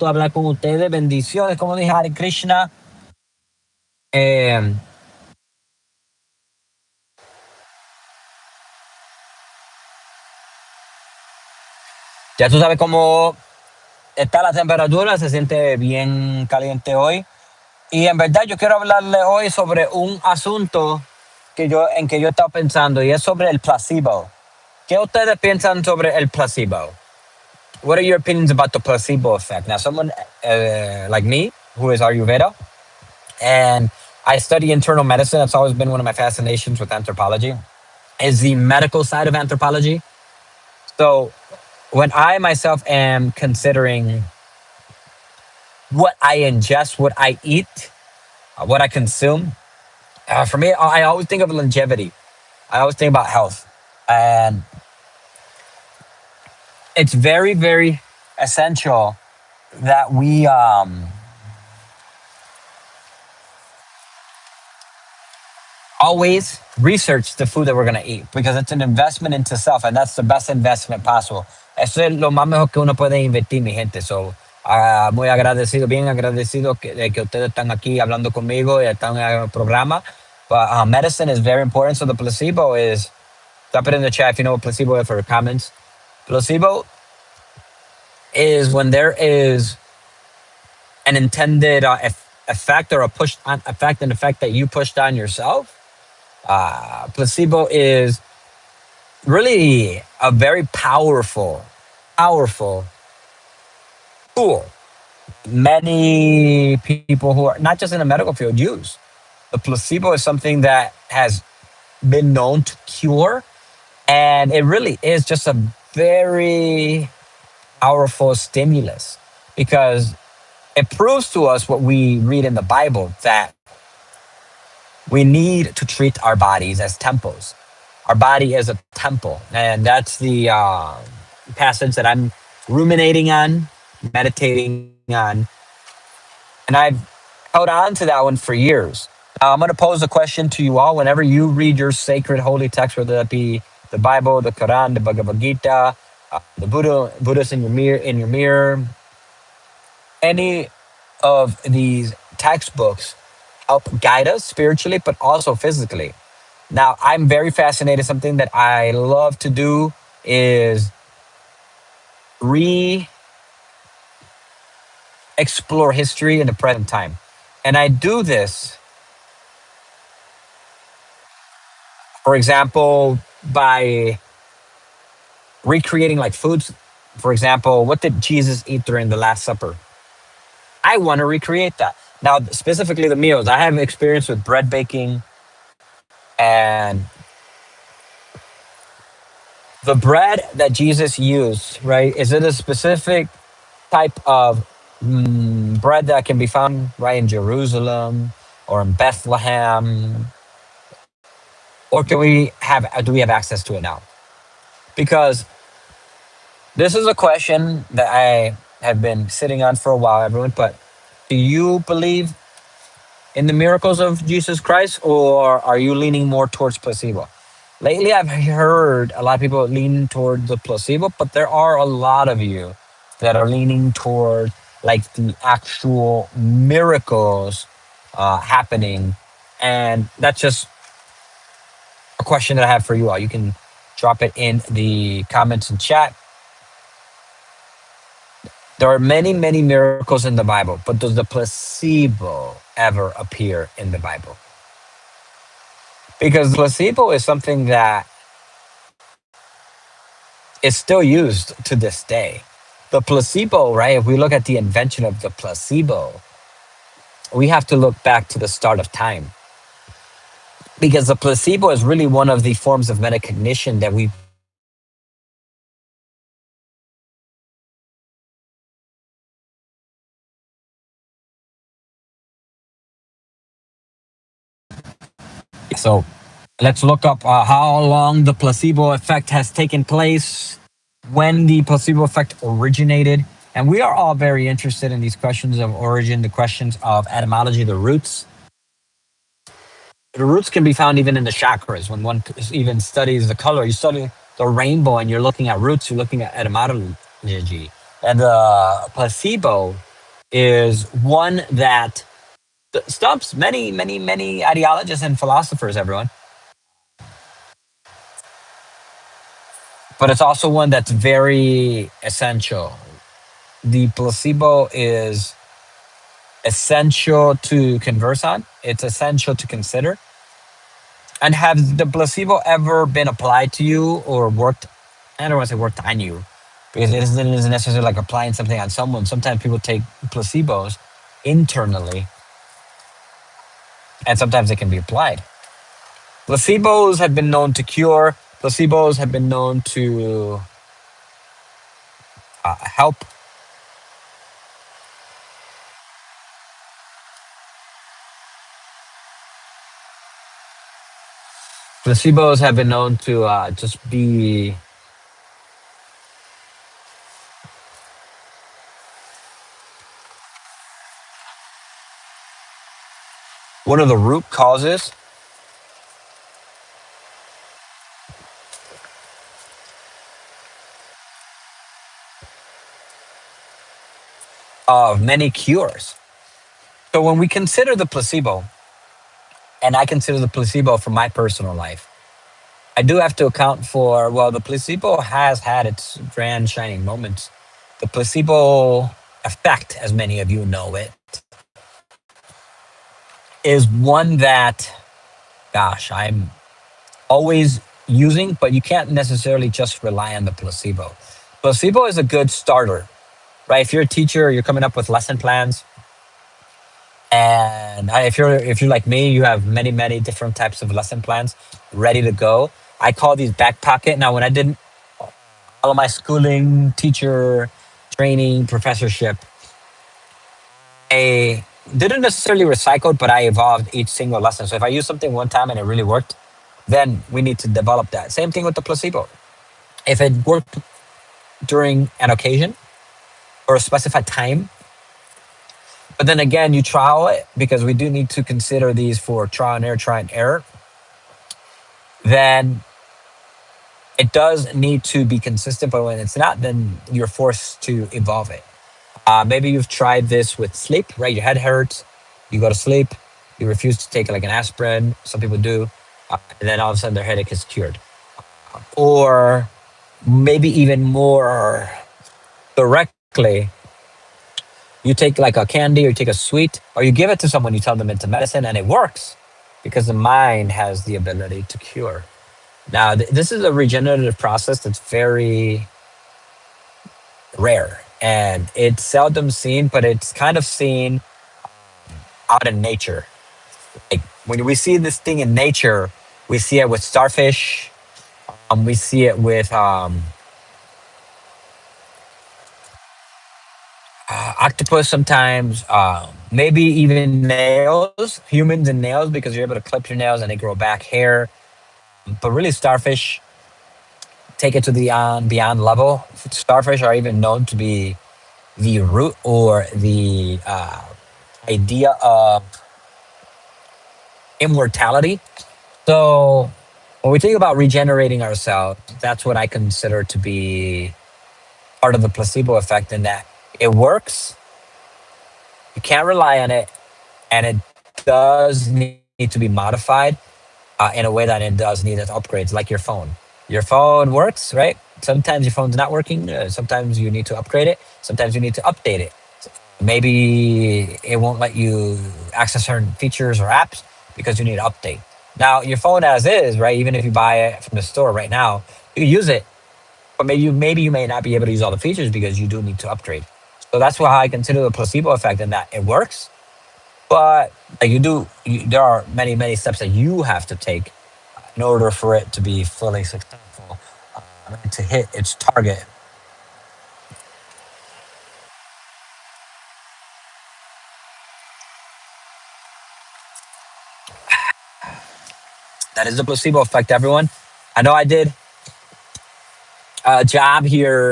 hablar con ustedes. Bendiciones, como dije, Hare Krishna. Eh, ya tú sabes cómo está la temperatura, se siente bien caliente hoy. Y en verdad yo quiero hablarle hoy sobre un asunto en que yo he estado pensando y es sobre el placebo. ¿Qué ustedes piensan sobre el placebo? What are your opinions about the placebo effect? Now, someone like me, who is Ayurveda, and I study internal medicine. That's always been one of my fascinations with anthropology, is the medical side of anthropology. So when I myself am considering what I ingest, what I eat, what I consume, for me, I always think of longevity. I always think about health. And it's very, very essential that we always research the food that we're going to eat because it's an investment into self and that's the best investment possible. Eso es lo más mejor que uno puede invertir, mi gente. So, muy agradecido, bien agradecido de que ustedes están aquí hablando conmigo y están en el programa. But medicine is very important. So the placebo is, drop it in the chat if you know what placebo is for comments. Placebo is when there is an intended effect or a push on effect, an effect that you pushed on yourself. Placebo is really a very powerful tool. Many people who are not just in the medical field use. The placebo is something that has been known to cure, and it really is just a very powerful stimulus because it proves to us what we read in the Bible that we need to treat our bodies as temples. Our body is a temple. And that's the passage that I'm ruminating on, meditating on. And I've held on to that one for years. I'm going to pose a question to you all whenever you read your sacred holy text, whether that be the Bible, the Quran, the Bhagavad Gita, the Buddhist in your mirror, any of these textbooks help guide us spiritually, but also physically. Now, I'm very fascinated. Something that I love to do is re explore history in the present time. And I do this, for example, by recreating like foods. For example, what did Jesus eat during the Last Supper? I want to recreate that. Now, specifically the meals, I have experience with bread baking and the bread that Jesus used, right? Is it a specific type of bread that can be found right in Jerusalem or in Bethlehem, or do we have access to it now? Because this is a question that I have been sitting on for a while, everyone. But do you believe in the miracles of Jesus Christ, or are you leaning more towards placebo? Lately, I've heard a lot of people lean toward the placebo, but there are a lot of you that are leaning toward like the actual miracles happening. And that's just a question that I have for you all. You can drop it in the comments and chat. There are many, many miracles in the Bible, but does the placebo ever appear in the Bible? Because placebo is something that is still used to this day. The placebo, right? If we look at the invention of the placebo, we have to look back to the start of time. Because the placebo is really one of the forms of metacognition that we. So let's look up how long the placebo effect has taken place, when the placebo effect originated. And we are all very interested in these questions of origin, the questions of etymology, the roots. The roots can be found even in the chakras. When one even studies the color, you study the rainbow and you're looking at roots, you're looking at etymology. And the placebo is one that stumps many, many, many ideologists and philosophers, everyone. But it's also one that's very essential. The placebo is essential to converse on, it's essential to consider. And has the placebo ever been applied to you or worked? I don't want to say worked on you because it isn't necessarily like applying something on someone. Sometimes people take placebos internally and sometimes they can be applied. Placebos have been known to cure, placebos have been known to help. Placebos have been known to just be one of the root causes of many cures. So when we consider the placebo, and I consider the placebo for my personal life, I do have to account for, well, the placebo has had its grand shining moments. The placebo effect, as many of you know it, is one that, gosh, I'm always using, but you can't necessarily just rely on the placebo. Placebo is a good starter, right? If you're a teacher, you're coming up with lesson plans, and if you're like me, you have many many different types of lesson plans ready to go. I call these back pocket. Now, when I did all of my schooling, teacher training, professorship, I didn't necessarily recycle, but I evolved each single lesson. So if I use something one time and it really worked, then we need to develop that. Same thing with the placebo. If it worked during an occasion or a specified time, but then again, you trial it because we do need to consider these for try and error, then it does need to be consistent. But when it's not, then you're forced to evolve it. Maybe you've tried this with sleep, right? Your head hurts, you go to sleep, you refuse to take like an aspirin. Some people do, and then all of a sudden their headache is cured. Or maybe even more directly, you take like a candy or you take a sweet or you give it to someone, you tell them it's a medicine and it works because the mind has the ability to cure. Now, this is a regenerative process that's very rare and it's seldom seen, but it's kind of seen out in nature. Like when we see this thing in nature, we see it with starfish, we see it with octopus sometimes, maybe even nails, humans and nails, because you're able to clip your nails and they grow back hair. But really, starfish take it to the beyond level. Starfish are even known to be the root or the idea of immortality. So when we think about regenerating ourselves, that's what I consider to be part of the placebo effect, in that it works, you can't rely on it, and it does need to be modified in a way that it does need upgrades, like your phone. Your phone works, right? Sometimes your phone's not working. Sometimes you need to upgrade it. Sometimes you need to update it. Maybe it won't let you access certain features or apps because you need to update. Now, your phone as is, right? Even if you buy it from the store right now, you use it, but maybe you may not be able to use all the features because you do need to upgrade. So that's why I consider the placebo effect, in that it works, but like there are many many steps that you have to take in order for it to be fully successful, to hit its target. That is the placebo effect, everyone. I know I did a job here